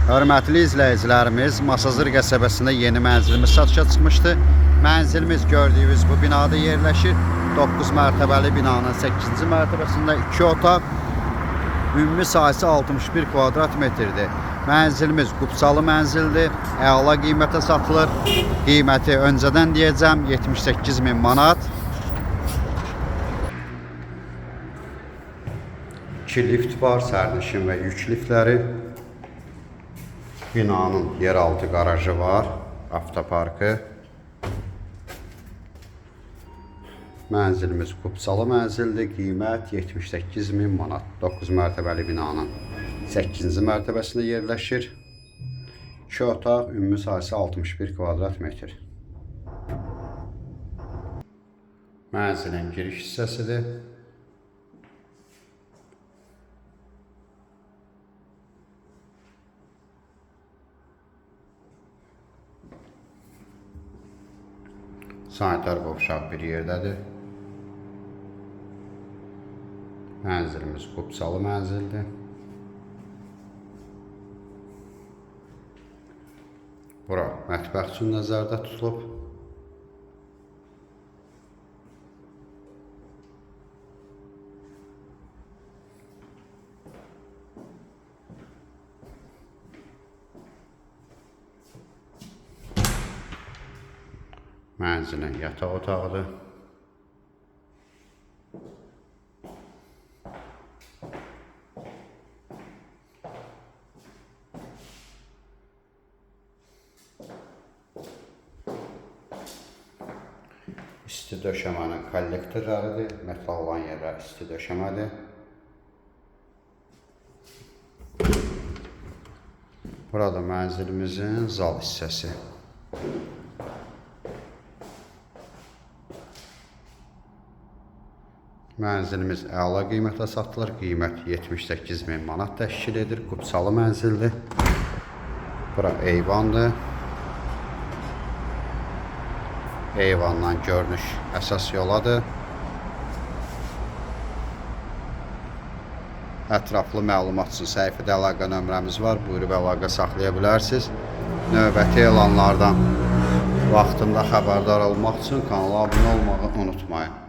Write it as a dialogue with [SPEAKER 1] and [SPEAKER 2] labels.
[SPEAKER 1] Hörmətli izləyicilərimiz, Masazır qəsəbəsində yeni mənzilimiz satışa çıxmışdı. Mənzilimiz gördüyünüz bu binada yerləşir. 9 mərtəbəli binanın 8-ci mərtəbəsində 2 otaq. Ümumi sahəsi 61 kvadrat metrdir. Mənzilimiz qupsalı mənzildir. Əla qiymətə satılır. Qiyməti öncədən deyəcəm 78.000 manat. 2 lift var, sərnişin və yük liftləri. Binanın yeraltı garajı var, avtoparkı. Mənzilimiz qupsalı mənzildir. Qiymət 78.000 manat. 9 mərtəbəli binanın 8-ci mərtəbəsində yerləşir. 2 otaq, ümumi sahəsi 61 kvadrat metr. Mənzilin giriş hissəsidir. Sanitar qovşaq bir yerdədir. Mənzilimiz qupsalı mənzildir. Bura mətbəx üçün nəzərdə tutulub. Mənzilin yataq otağıdır. İsti döşəmənin kollektorlarıdır. Metal olan yerlər isti döşəmədir. Burada mənzilimizin zal hissəsi. Mənzilimiz əla qiymətə satılır. Qiymət 78.000 manat təşkil edir. Qupsalı mənzildir. Bura eyvandır. Eyvandan görünüş əsas yoladır. Ətraflı məlumat üçün səhifədə əlaqə nömrəmiz var. Buyurub əlaqə saxlaya bilərsiniz. Növbəti elanlardan vaxtında xəbərdar olmaq üçün kanala abunə olmağı unutmayın.